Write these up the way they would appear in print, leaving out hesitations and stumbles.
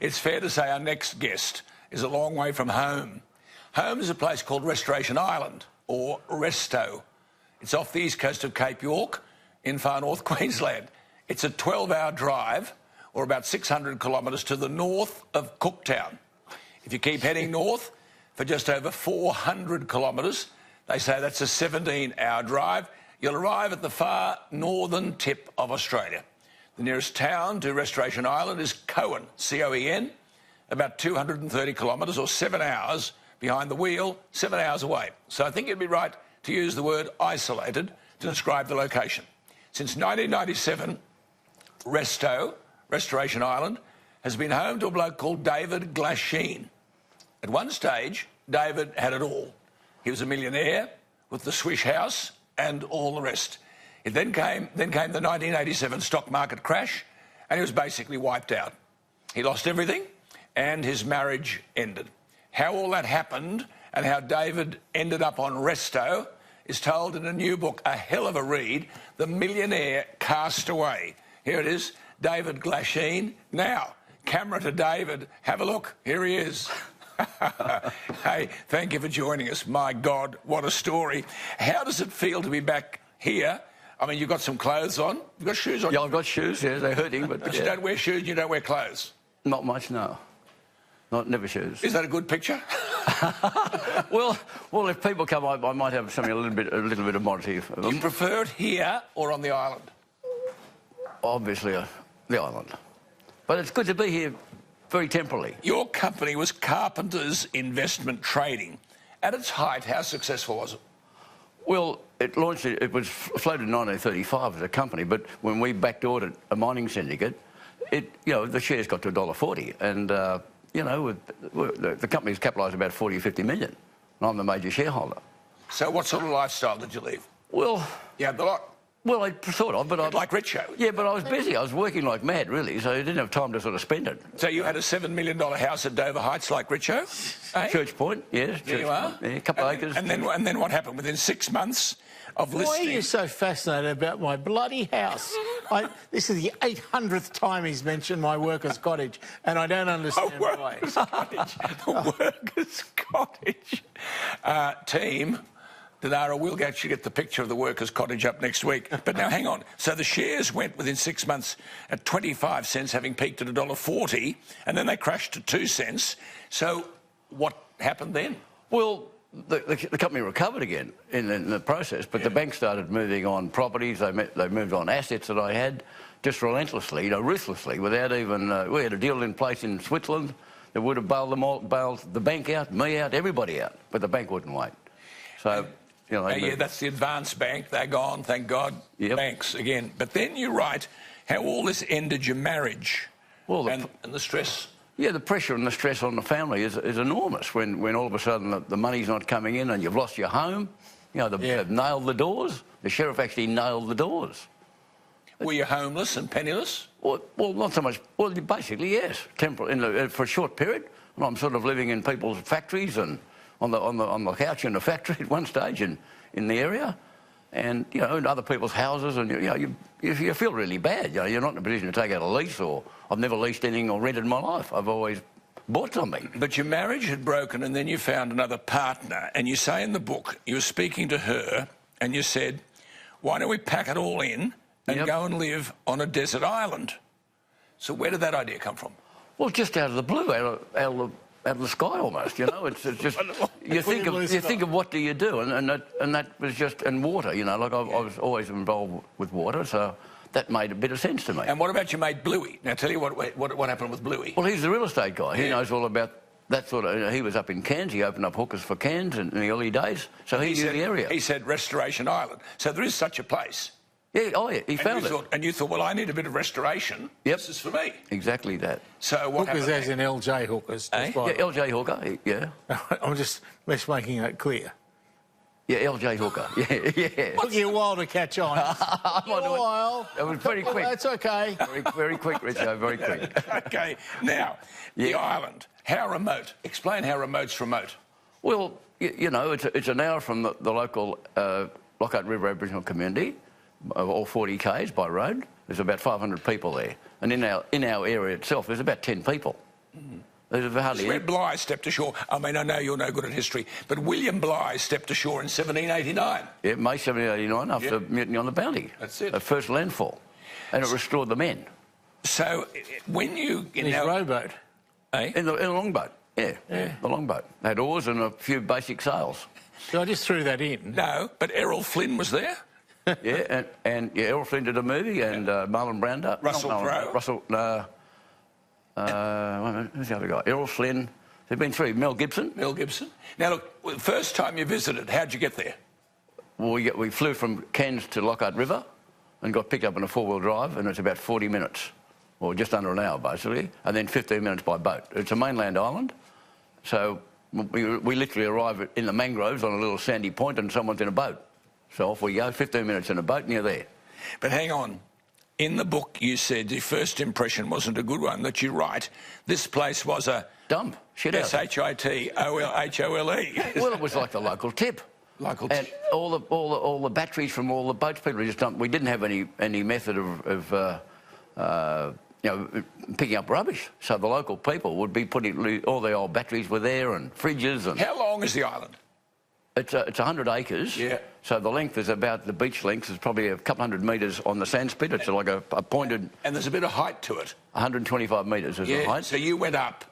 it's fair to say our next guest is a long way from home. Home is a place called Restoration Island, or Resto. It's off the east coast of Cape York in far north Queensland. It's a 12-hour drive, or about 600 kilometres to the north of Cooktown. If you keep heading north for just over 400 kilometres, they say that's a 17-hour drive, you'll arrive at the far northern tip of Australia. The nearest town to Restoration Island is Coen, C-O-E-N, about 230 kilometres or 7 hours behind the wheel, 7 hours away. So I think it'd be right to use the word isolated to describe the location. Since 1997, Restoration Island, has been home to a bloke called David Glasheen. At one stage, David had it all. He was a millionaire with the Swish house and all the rest. It then came the 1987 stock market crash, and he was basically wiped out. He lost everything, and his marriage ended. How all that happened and how David ended up on Resto is told in a new book, a hell of a read, The Millionaire Castaway. Here it is, David Glasheen. Now, camera to David, have a look. Here he is. Hey, thank you for joining us. My God, what a story. How does it feel to be back here? I mean, you've got some clothes on. You've got shoes on. Yeah, I've got shoes, yeah, they're hurting. But you don't wear shoes, you don't wear clothes? Not much, no. Never shoes. Is that a good picture? well, if people come, I might have something a little bit of modesty. You prefer it here or on the island? Obviously, the island. But it's good to be here very temporarily. Your company was Carpenter's Investment Trading. At its height, how successful was it? Well, it was floated in 1935 as a company, but when we backdoored a mining syndicate, the shares got to $1.40, and the company's capitalised about 40 or 50 million, and I'm the major shareholder. So what sort of lifestyle did you live? Well, you had the lot. Well, sort of, but like Richo. Yeah, but I was busy. I was working like mad, really, so I didn't have time to sort of spend it. So you had a $7 million house at Dover Heights like Richo? Eh? Church Point, yes. There you are. Yeah, a couple of acres. And then what happened? Within 6 months of listing... Why are you so fascinated about my bloody house? This is the 800th time he's mentioned my workers' cottage, and I don't understand why. The workers' cottage. Team... Dinara, we'll actually get the picture of the workers' cottage up next week. But now, hang on. So the shares went within 6 months at 25 cents, having peaked at $1.40, and then they crashed to 2 cents. So what happened then? Well, the company recovered again in the process, but the bank started moving on properties. They moved on assets that I had, just relentlessly, ruthlessly, without even... we had a deal in place in Switzerland that would have bailed the bank out, me out, everybody out, but the bank wouldn't wait. So... yeah, that's the advanced bank. They're gone, thank God. Yep. Banks again. But then you write how all this ended your marriage. Well, and the stress. Yeah, the pressure and the stress on the family is enormous when all of a sudden the money's not coming in and you've lost your home. They've nailed the doors. The sheriff actually nailed the doors. Were you homeless and penniless? Well, not so much. Well, basically, yes. For a short period. And I'm sort of living in people's factories and on the couch in the factory at one stage in the area, and in other people's houses, and you feel really bad. You're not in a position to take out a lease, or I've never leased anything or rented in my life. I've always bought something. But your marriage had broken, and then you found another partner, and you say in the book you were speaking to her, and you said, "Why don't we pack it all in and go and live on a desert island?" So where did that idea come from? Well, just out of the blue, out of the sky almost, It's just you think of what do you do, and that was just water, Like I was always involved with water, so that made a bit of sense to me. And what about your mate Bluey? Now tell you what happened with Bluey. Well, he's the real estate guy. He knows all about that sort of. He was up in Cairns. He opened up hookers for Cairns in the early days, so he knew the area. He said Restoration Island. So there is such a place. Yeah, he found it. And you thought, well, I need a bit of restoration. Yep. This is for me. Exactly that. So what hookers happened? As in LJ hookers. Yeah, LJ hooker, yeah. I'm just making that clear. Yeah, LJ hooker, yeah. Took you a while to catch on. A while. It was very quick. That's okay. Very quick, Richo, very quick. Okay, now, the island, how remote? Explain how remote's remote. Well, it's an hour from the local Lockhart River Aboriginal community, all 40 k's by road. There's about 500 people there, and in our area itself, there's about 10 people. There's hardly Where any. Bligh stepped ashore. I mean, I know you're no good at history, but William Bligh stepped ashore in 1789. Yeah, May 1789 after mutiny on the Bounty. That's it. The first landfall. And it restored the men. So when you... In his rowboat. Eh? In the longboat, yeah, the longboat. They had oars and a few basic sails. So I just threw that in. No, but Errol Flynn was there. Yeah, and Errol Flynn did a movie, and Marlon Brando. Russell Crowe. Wait a minute, who's the other guy? Errol Flynn. There've been three. Mel Gibson. Mel Gibson. Now, look, the first time you visited, how'd you get there? Well, we flew from Cairns to Lockhart River and got picked up in a four-wheel drive, and it's about 40 minutes, or just under an hour, basically, and then 15 minutes by boat. It's a mainland island, so we literally arrive in the mangroves on a little sandy point and someone's in a boat. So off we go, 15 minutes in a boat and you're there. But hang on. In the book, you said your first impression wasn't a good one, that you write, this place was a... Dump. Shit out. S-H-I-T-O-L-H-O-L-E. Well, it was like the local tip. And all the batteries from all the boats, people just dumped. We didn't have any method of picking up rubbish. So the local people would be putting... All the old batteries were there and fridges and... How long is the island? It's 100 acres. Yeah. So the length is about... The beach length is probably a couple hundred metres on the sandspit. It's like a pointed... And there's a bit of height to it. 125 metres is the height. So you went up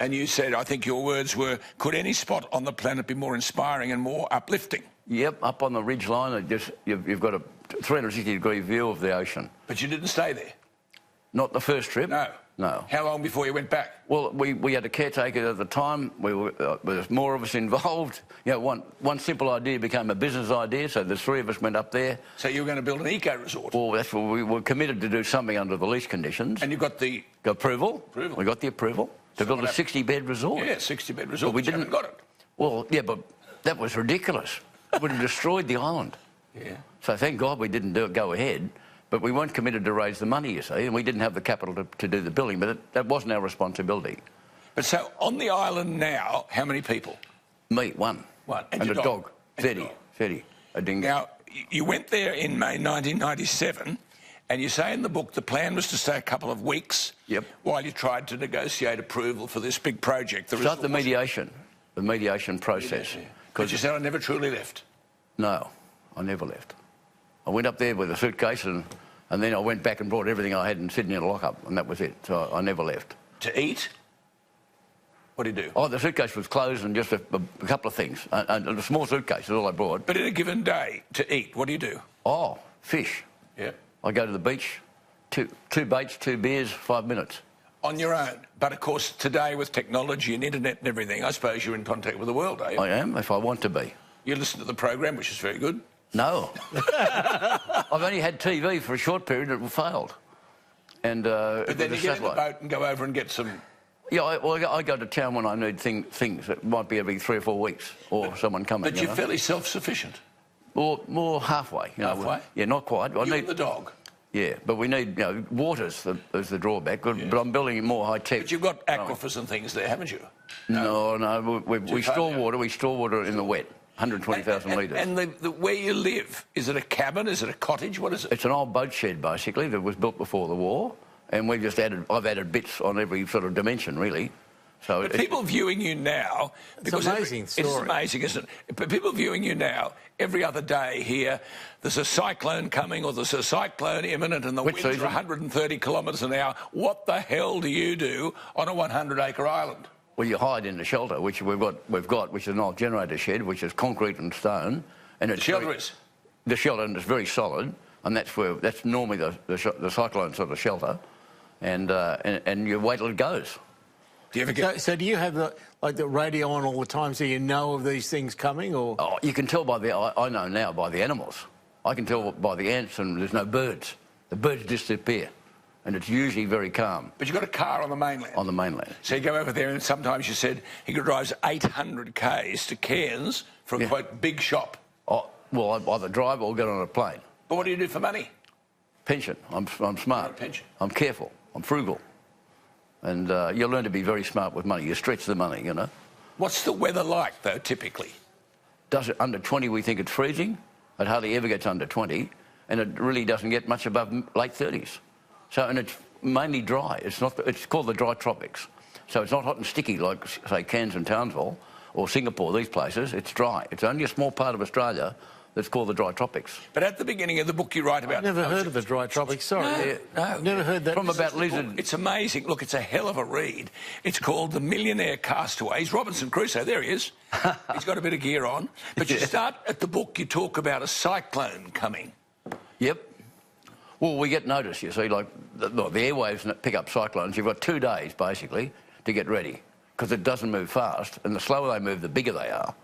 and you said, I think your words were, could any spot on the planet be more inspiring and more uplifting? Yep, up on the ridge line, you've got a 360-degree view of the ocean. But you didn't stay there? Not the first trip. No. No. How long before you went back? Well, we had a caretaker at the time. There was more of us involved. You know, one simple idea became a business idea, so the three of us went up there. So you were going to build an eco-resort? Well, that's what we were committed to do something under the lease conditions. And you got the... Approval. We got the approval to build a 60-bed resort. Yeah, 60-bed resort, but we didn't got it. Well, yeah, but that was ridiculous. It would have destroyed the island. Yeah. So thank God we didn't go ahead. But we weren't committed to raise the money, you see, and we didn't have the capital to do the building, but that wasn't our responsibility. But so, on the island now, how many people? Me, one. One. And a dog. 30, a dingo. Now, you went there in May 1997, and you say in the book the plan was to stay a couple of weeks while you tried to negotiate approval for this big project. Start the mediation process. Because you said I never truly left. No, I never left. I went up there with a suitcase and then I went back and brought everything I had in Sydney in a lockup, and that was it. So I never left. To eat? What do you do? Oh, the suitcase was closed and just a couple of things. A small suitcase is all I brought. But in a given day, to eat, what do you do? Oh, fish. Yeah. I go to the beach, two baits, 2 beers, 5 minutes. On your own. But, of course, today with technology and internet and everything, I suppose you're in contact with the world, are you? I am, if I want to be. You listen to the program, which is very good. No. I've only had TV for a short period and it failed. And, but then you get in the boat and go over and get some... Yeah, I go to town when I need things. It might be every 3 or 4 weeks or someone coming. But you're fairly self-sufficient? More halfway. Halfway? Yeah, not quite. You and the dog? Yeah, but we need, water's the drawback. Yes. But I'm building more high-tech. But you've got aquifers and things there, haven't you? No, we store water. We store water in the wet. 120,000 litres. And where you live, is it a cabin? Is it a cottage? What is it? It's an old boat shed, basically, that was built before the war. And I've added bits on every sort of dimension, really. So but people viewing you now... It's an amazing story. It's amazing, isn't it? But people viewing you now, every other day here, there's a cyclone coming or there's a cyclone imminent and the winds are 130 kilometres an hour. What the hell do you do on a 100-acre island? Well, you hide in the shelter, which we've got, which is an old generator shed, which is concrete and stone. And the shelter is? The shelter is very solid, and that's normally the cyclone sort of shelter. And you wait till it goes. Do you ever get... So do you have the radio on all the time so you know of these things coming, or...? Oh, you can tell I know now by the animals. I can tell by the ants, and there's no birds. The birds disappear. And it's usually very calm. But you've got a car on the mainland? On the mainland. So you go over there and sometimes you said he drives 800 k's to Cairns for a, quote, big shop. Oh, well, I either drive or get on a plane. But what do you do for money? Pension. I'm smart. Pension. I'm careful. I'm frugal. And you learn to be very smart with money. You stretch the money, you know. What's the weather like, though, typically? Does it under 20, we think it's freezing. It hardly ever gets under 20. And it really doesn't get much above late 30s. So, and it's mainly dry. It's called the dry tropics. So it's not hot and sticky like, say, Cairns and Townsville or Singapore, these places. It's dry. It's only a small part of Australia that's called the dry tropics. But at the beginning of the book you write about... I've never heard of the dry tropics, sorry. No. Never heard that. From about lizard... It's amazing. Look, it's a hell of a read. It's called The Millionaire Castaway. He's Robinson Crusoe. There he is. He's got a bit of gear on. But you start at the book, you talk about a cyclone coming. Yep. Well, we get notice, you see, like the airwaves pick up cyclones. You've got 2 days, basically, to get ready, because it doesn't move fast, and the slower they move, the bigger they are.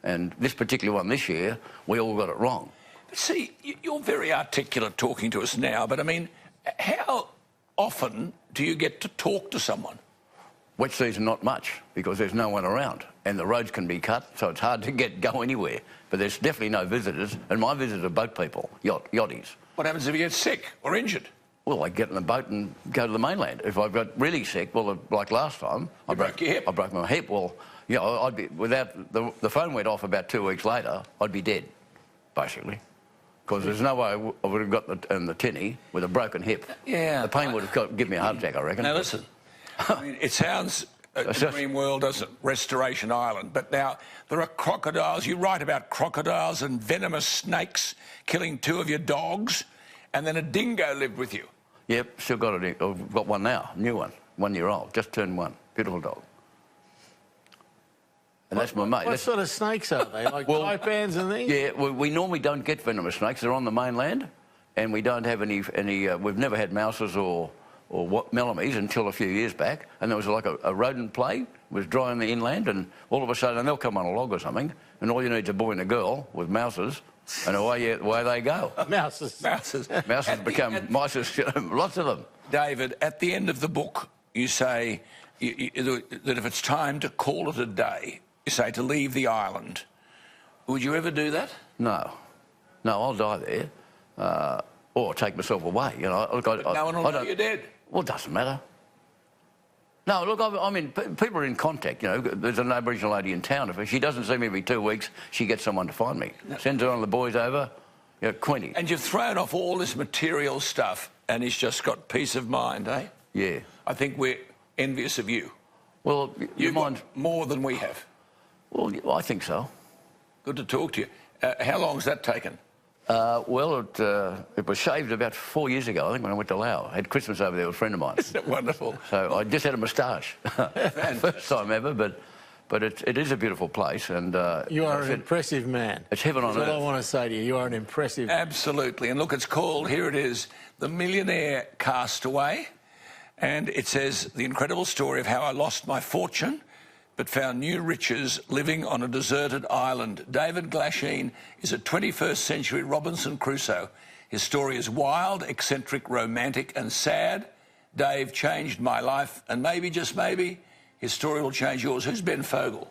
And this particular one this year, we all got it wrong. But see, you're very articulate talking to us now, but I mean, how often do you get to talk to someone? Wet season, not much, because there's no one around, and the roads can be cut, so it's hard to go anywhere. But there's definitely no visitors, and my visitors are boat people, yachties. What happens if you get sick or injured? Well, I get in the boat and go to the mainland. If I've got really sick, well, like last time... You broke your hip. I broke my hip. Well, you know, I'd be... Without... The phone went off about 2 weeks later, I'd be dead, basically. Because there's no way I would have got in the tinny with a broken hip. Yeah. The pain would have given me a heart attack, I reckon. Now, listen, I mean, it sounds... a dream world, doesn't it? Restoration Island. But now, there are crocodiles. You write about crocodiles and venomous snakes killing 2 of your dogs, and then a dingo lived with you. Yep, still got it. I've got one now, new one, 1 year old, just turned 1. Beautiful dog. And that's my mate. What sort of snakes are they? Like taipans and things? Yeah, we normally don't get venomous snakes. They're on the mainland, and we don't have any we've never had mouses or melomys until a few years back, and there was like a rodent plague, was dry in the inland, and all of a sudden they'll come on a log or something, and all you need is a boy and a girl with mouses, and away they go. Mouses. Mouses. Mouses become mice, lots of them. David, at the end of the book, you say that if it's time to call it a day, you say to leave the island. Would you ever do that? No. No, I'll die there. Or take myself away, you know. Look, no one will know you're dead. Well, it doesn't matter. No, look, I mean, people are in contact, you know. There's an Aboriginal lady in town. If she doesn't see me every 2 weeks, she gets someone to find me. No. Sends one of the boys over, you know, Queenie. And you've thrown off all this material stuff, and he's just got peace of mind, eh? Yeah. I think we're envious of you. Well, you've got more than we have. Well, I think so. Good to talk to you. How long's that taken? Well, it was shaved about 4 years ago, I think, when I went to Laos. I had Christmas over there with a friend of mine. Isn't it wonderful? So I just had a moustache. First time ever, but it is a beautiful place. And you are an impressive man. It's heaven on earth. That's all I want to say to you. You are an impressive... Absolutely. And look, it's called, here it is, The Millionaire Castaway. And it says, the incredible story of how I lost my fortune but found new riches living on a deserted island. David Glasheen is a 21st century Robinson Crusoe. His story is wild, eccentric, romantic and sad. Dave changed my life, and maybe, just maybe, his story will change yours. Who's Ben Fogle?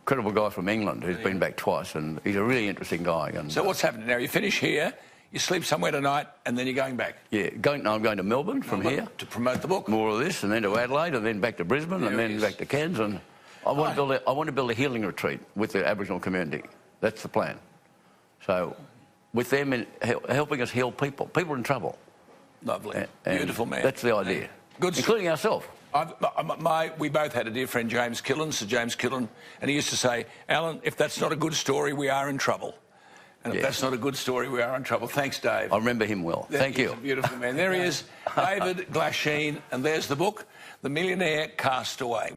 Incredible guy from England who's been back twice, and he's a really interesting guy. And, so what's happening now? You finish here, you sleep somewhere tonight, and then you're going back? Yeah, I'm going to Melbourne from here. To promote the book? More of this, and then to Adelaide, and then back to Brisbane, and then back to Cairns. And I want to build a healing retreat with the Aboriginal community. That's the plan. So, with them and helping us heal people in trouble. Lovely. Beautiful man. That's the idea. Good. Including ourselves. We both had a dear friend, James Killen, Sir James Killen, and he used to say, Alan, if that's not a good story, we are in trouble. And if that's not a good story, we are in trouble. Thanks, Dave. I remember him well. Thank you. He's a beautiful man. There he is, David Glasheen, and there's the book, The Millionaire Castaway.